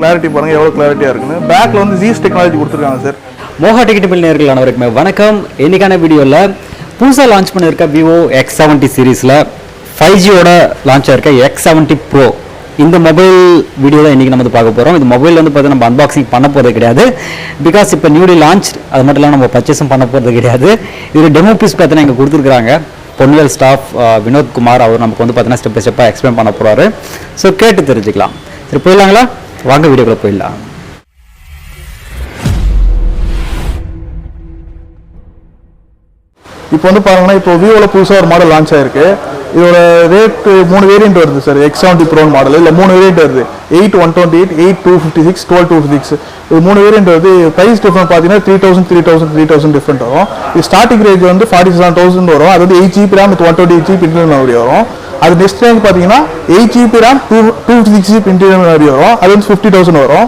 Clarity பாருங்கள் எவ்வளோ கிளாரிட்டியாக இருக்குன்னு. பேக்கில் வந்து ஜீஸ் டெக்னாலஜி கொடுத்துருக்காங்க சார். மோஹாடெச்சின்டமில் நேயர்கள் அனைவருக்குமே வணக்கம். இன்னைக்கான வீடியோவில் புதுசாக லான்ச் பண்ணியிருக்க Vivo X70 சீரீஸில் 5Gயோட லான்ச் ஆயிருக்க X70 Pro இந்த மொபைல் வீடியோ தான் இன்றைக்கி நம்ம பார்க்க போகிறோம். இந்த மொபைல் வந்து பார்த்தீங்கன்னா நம்ம அன்பாக்சிங் பண்ண போகிறது கிடையாது. பிகாஸ் இப்போ நியூலி லான்ச், அது மட்டும் இல்லாமல் நம்ம பர்ச்சேஸும் பண்ண போகிறது கிடையாது. இது டெமோ பீஸ் பார்த்தீங்கன்னா இங்கே கொடுத்துருக்குறாங்க. பொன்னியல் ஸ்டாஃப் வினோத் குமார் அவர் நமக்கு வந்து பார்த்தீங்கன்னா ஸ்டெப் பை ஸ்டெப்பாக எக்ஸ்பிளைன் பண்ண போகிறாரு. ஸோ கேட்டு தெரிஞ்சுக்கலாம். சரி, போயிடலாங்களா? வாங்க வீடியோக்குள்ள போயிடலாம். இப்போ வந்து பாருங்கன்னா இப்போ விவோவில் புதுசாக ஒரு மாடல் லான்ச் ஆயிருக்கு. இதோட ரேட்டு 3 வேரியன்ட் வருது சார். X70 Pro மாடல் இல்லை 3 வேரியன்ட் வருது. 8,128, 8,256, 12,256 இது 3 வேரியன்ட் வருது. ப்ரைஸ் டிஃபரன்ஸ் பார்த்தீங்கன்னா 3,000 டிஃப்ரெண்ட் வரும். இது ஸ்டார்டிங் ரேஞ்ச் வந்து 47,000 வரும். அது வந்து 8GB RAM with 128GB internal memory வரும். அது நெக்ஸ்ட் ரேஞ்ச் பார்த்தீங்கன்னா 8GB RAM 256GB internal memory வரும். அது வந்து 50,000 வரும்.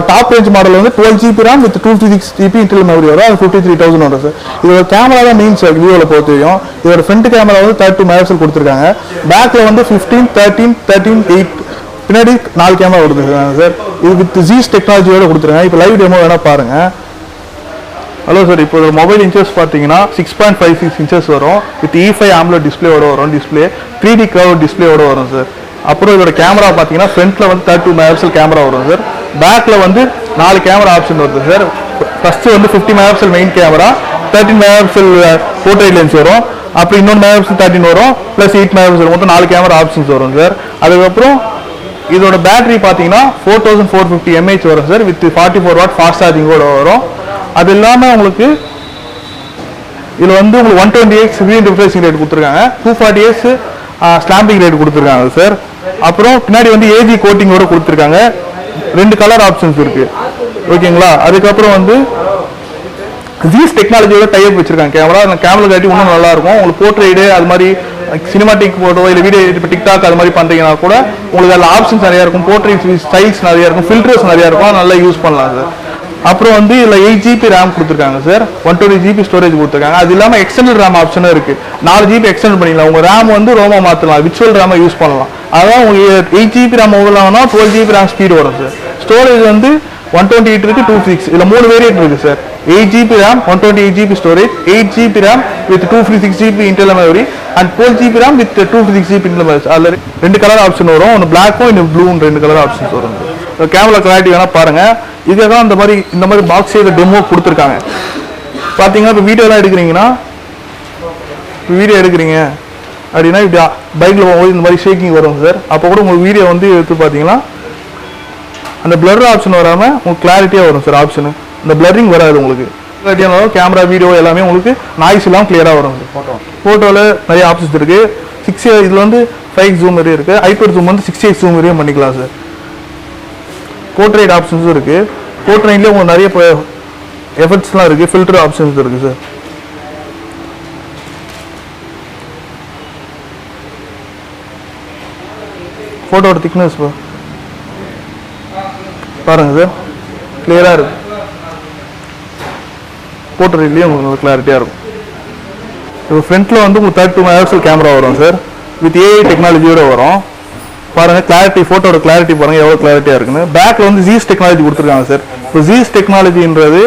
டாப் ரேஞ்ச் மாடல் வந்து 12GB RAM with 256GB internal memory வரும். அது 53,000 வரும் சார். இதோட கேமரா தான் மெயின் சார் விவோவில் பொறுத்த வரையும். இதோட ஃப்ரண்ட் கேமரா வந்து 32 மெகாபிக்சல் கொடுத்துருக்காங்க. பேக்கில் வந்து 15, 13, 13, 8 பின்னாடி 4 கேமரா கொடுத்துருக்காங்க சார். இது வித் ஜீஸ் டெக்னாலஜியோட கொடுத்துருக்காங்க. இப்போ லைவ் டெமோ வேணால் பாருங்கள். ஹலோ சார், இப்போ மொபைல் இன்ச்சஸ் பார்த்தீங்கன்னா 6.56 இன்ச்சஸ் வரும். வித் E5 AMOLED டிஸ்பிளேயோட வரும். டிஸ்பிளே 3D கர்வ் டிஸ்பிளேயோட வரும் சார். அப்புறம் இதோட கேமரா பார்த்தீங்கன்னா ஃப்ரண்ட்டில் வந்து 32 மெகாபிக்சல் கேமரா வரும் சார். பேக்கில் வந்து 4 கேமரா ஆப்ஷன் வருது சார். ஃபஸ்ட்டு வந்து 50 megapixel main camera, 13 megapixel portrait lens வரும். அப்புறம் இன்னொரு மெகாபிக்சல் 13 வரும், ப்ளஸ் 8 மெகாபிக்சல் மொத்தம் 4 கேமரா ஆப்ஷன்ஸ் வரும் சார். அதுக்கப்புறம் இதோட பேட்டரி பார்த்தீங்கன்னா 4450 mAh வரும் சார். வித் 44 வாட் ஃபாஸ்ட் சார்ஜிங்கோட வரும். அது இல்லாமல் உங்களுக்கு இதில் வந்து உங்களுக்கு 120Hz ஸ்க்ரீன் ரிஃப்ரெஷிங் ரேட் கொடுத்துருக்காங்க. 240Hz ஸ்லாம்பிங் ரேட் கொடுத்துருக்காங்க சார். அப்புறம் பின்னாடி வந்து ஏஜி கோட்டிங்கோட கொடுத்துருக்காங்க. 2 கலர் ஆப்ஷன்ஸ் இருக்கு, ஓகேங்களா. அதுக்கப்புறம் வந்து ஜீஸ் டெக்னாலஜியோட டைப் வச்சிருக்காங்க கேமரா. அந்த கேமரா காட்டி இன்னும் நல்லா இருக்கும். உங்களுக்கு போர்ட்ரேட் அது மாதிரி சினிமாட்டிக் போட்டோ இல்லை வீடியோ இப்போ டிக்டாக் அது மாதிரி பண்ணுறீங்கன்னா கூட உங்களுக்கு அதில் ஆப்ஷன்ஸ் நிறையா இருக்கும். போர்ட்ரேட் ஸ்டைல்ஸ் நிறையா இருக்கும், ஃபில்டர்ஸ் நிறையா இருக்கும். நல்லா யூஸ் பண்ணலாம் சார். அப்புறம் வந்து இதில் 8GB RAM கொடுத்துருக்காங்க சார். 120GB ஸ்டோரேஜ் கொடுத்துருக்காங்க. அது இல்லாமல் எக்ஸ்டர்னல் RAM ஆப்ஷனும் இருக்குது. 4GB எக்ஸ்டெண்ட் பண்ணிக்கலாம். உங்கள் RAM வந்து ரோமா மாற்றலாம், விர்ச்சுவல் RAM யூஸ் பண்ணலாம். அதான் உங்களுக்கு 8GB RAM மொபைல் ஆகுனா 12GB RAM ஸ்பீடு வரும் சார். ஸ்டோரேஜ் வந்து 128 இருக்குது, 256 இதில் 3 வேரியன்ட் இருக்குது sir. 8GB RAM 128GB storage, 8GB RAM with 256GB internal memory and 12GB RAM with 256GB internal memory. அதில் 2 கலர் ஆப்ஷன் வரும். ஒன்று பிளாக்கும் இன்னும் ப்ளூன்னு 2 கலர் ஆப்ஷன்ஸ் வரும். கேமரா கிளாரிட்டி வேணால் பாருங்கள். இதுதான் இந்த மாதிரி பாக்ஸே டெமோ கொடுத்துருக்காங்க. பார்த்தீங்கன்னா இப்போ வீடியோலாம் எடுக்கிறீங்கன்னா, வீடியோ எடுக்கிறீங்க அப்படின்னா இப்படி பைக்கில் போகும்போது இந்த மாதிரி ஷேக்கிங் வரும் சார். அப்போ கூட உங்களுக்கு வீடியோ வந்து எடுத்து பார்த்தீங்கன்னா அந்த பிளர் ஆப்ஷன் வராமல் உங்களுக்கு கிளாரிட்டியாக வரும் சார். ஆப்ஷனு இந்த பிளரிங் வராது. உங்களுக்கு கிளாரிட்டியாக வரும். கேமரா வீடியோ எல்லாமே உங்களுக்கு நாய்ஸ் இல்லாமல் கிளியராக வரும் சார். ஃபோட்டோவில் நிறைய ஆப்ஷன்ஸ் இருக்குது. 6 இதில் வந்து 5 ஜூம் வரையும் இருக்குது. ஐபேட் ஜூம் வந்து 6x ஜூம் வரையும் பண்ணிக்கலாம் சார். போர்ட்ரேட் ஆப்ஷன்ஸும் இருக்குது. போர்ட்ரேட்லேயே உங்களுக்கு நிறைய எஃபெக்ட்ஸ்லாம் இருக்குது. ஃபில்டர் ஆப்ஷன்ஸ் இருக்குது சார். ஃபோட்டோட திக்னஸ் பாருங்கள் சார், கிளியராக இருக்குது. போர்ட்ரேட்லேயும் உங்களுக்கு கிளாரிட்டியாக இருக்கும். இப்போ ஃப்ரண்ட்டில் வந்து உங்களுக்கு 32 மெகாபிக்சல் கேமரா வரும் சார். வித் ஏஐ டெக்னாலஜியோட வரும். பாருங்கள் கிளாரிட்டி, ஃபோட்டோட கிளாரிட்டி பாருங்கள் எவ்வளோ கிளாரிட்டியாக இருக்குன்னு. பேக்கில் வந்து ஜீஸ் டெக்னாலஜி கொடுத்துருக்காங்க சார். இப்போ ஜீஸ் டெக்னாலஜின்றது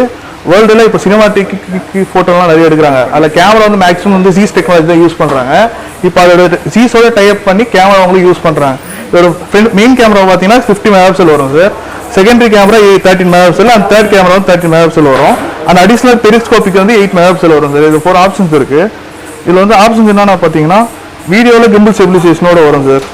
வேர்ல்டில் இப்போ சினிமாட்டிக் ஃபோட்டோலாம் நிறைய எடுக்கிறாங்க. அதில் கேமரா வந்து மேக்ஸிமம் வந்து ஜீஸ் டெக்னாலஜி தான் யூஸ் பண்ணுறாங்க. இப்போ அதோட ஜீஸோட டைப் பண்ணி கேமரா அவங்களுக்கு யூஸ் பண்ணுறாங்க. இதோட மெயின் கேமரா பார்த்தீங்கன்னா 50 மெகாபிக்சல் வரும் sir. Secondary camera 13 megapixel and third camera வந்து 30 மெகாபிக்சல் வரும். அண்ட் அடிஷனல் பெரிஸ்கோபிக் வந்து 8 மெகாபிக்சல் வரும் சார். இது 4 ஆப்ஷன்ஸ் இருக்குது. இதில் வந்து ஆப்ஷன்ஸ் என்னென்னா பார்த்தீங்கன்னா வீடியோவில் கிம்பிள் ஸ்டெபிலைசேஷனோட வரும் sir.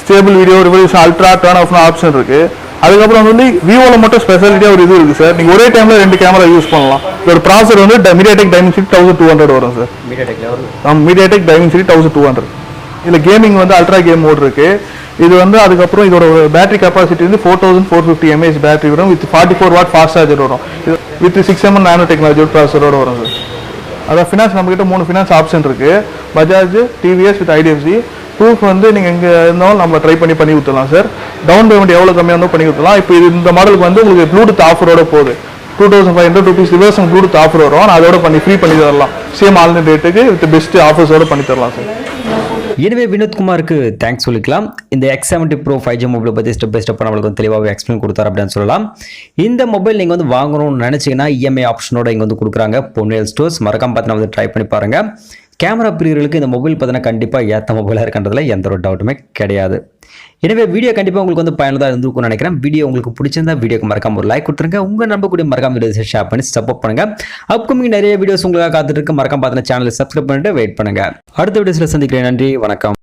Stable video revolution ultra turn ஆஃப்னு ஆப்ஷன் இருக்குது. அதுக்கப்புறம் வந்து விவோவில் மட்டும் ஸ்பெஷாலிட்டியாக ஒரு இது இருக்குது சார். நீங்கள் ஒரே டைமில் 2 கேமரா யூஸ் பண்ணலாம். இதோட ப்ராசர் வந்து மீடியாடெக் டைமென்சிட்டி 1200 வரும் சார். MediaTek Dimensity 1200. இதில் கேமிங் வந்து அல்ட்ரா கேம் மோட் இருக்குது. இது வந்து அதுக்கப்புறம் இதோட பேட்டரி கெப்பாசிட்டி வந்து 4450 mAh பேட்டரி வரும். வித் 44 வாட் ஃபாஸ்ட் சார்ஜர் வரும். வித் 6mm நானோ டெக்னாலஜியோட ப்ராசரோட வரும் சார். அதான் ஃபினான்ஸ் நம்மக்கிட்ட 3 ஃபினான்ஸ் ஆப்ஷன் இருக்குது. Bajaj, TVS with IDFC. Proof வந்து நீங்கள் எங்கே இருந்தாலும் நம்ம ட்ரை பண்ணி கொடுத்துடலாம் சார். டவுன் பேமெண்ட் எவ்வளோ கம்மியாக இருந்தாலும் பண்ணி கொடுத்துடலாம். இப்போ இந்த மாடலுக்கு வந்து உங்களுக்கு ப்ளூடூத் ஆஃபரோட போகுது. 2500 rupees ரிவர்ஸ் ப்ளூடூத் ஆஃபர் வரும். அதோட ஃப்ரீ பண்ணி தரலாம். சேம் ஆன்லைன் ரேட்டுக்கு வித் பெஸ்ட் ஆஃபர்ஸோட பண்ணி தரலாம் சார். எனவே வினோத்குமாருக்கு தேங்க்ஸ் சொல்லிக்கலாம். இந்த X70 Pro 5G மொபைலை பற்றி ஸ்டெப் பை ஸ்டெப் நம்மளுக்கு தெளிவாகவே எக்ஸ்பிளைன் கொடுத்தாரு அப்படின்னு சொல்லலாம். இந்த மொபைல் நீங்கள் வந்து வாங்கணும்னு நினச்சிங்கன்னா இஎம்ஐ ஆப்ஷனோட இங்கே வந்து கொடுக்குறாங்க பொன்னியல் ஸ்டோர்ஸ். மறக்காம பார்த்தீங்கன்னா வந்து ட்ரை பண்ணி பாருங்கள். கேமரா பிரியர்களுக்கு இந்த மொபைல் பார்த்தீங்கன்னா கண்டிப்பாக ஏற்ற மொபைலாக இருக்கின்றதுல எந்த ஒரு டவுட்டுமே கிடையாது. எனவே வீடியோ கண்டிப்பாக உங்களுக்கு வந்து பயனுள்ளதாக இருந்திருக்கும்னு நினைக்கிறேன். வீடியோ உங்களுக்கு பிடிச்சிருந்தா வீடியோக்கு மறக்காம ஒரு லைக் கொடுத்துருங்க. உங்கள் நம்பக்கூடிய மறக்காம வீடியோஸை ஷேர் பண்ணி சப்போர்ட் பண்ணுங்க. அப்கமிங் நிறைய வீடியோஸ் உங்களுக்காக காத்துட்டு இருக்கு. மறக்காம பார்த்தீங்கன்னா சேனலை சப்ஸ்கிரைப் பண்ணிட்டு வெயிட் பண்ணுங்க. அடுத்த வீடியோஸில் சந்திக்கிறேன். நன்றி, வணக்கம்.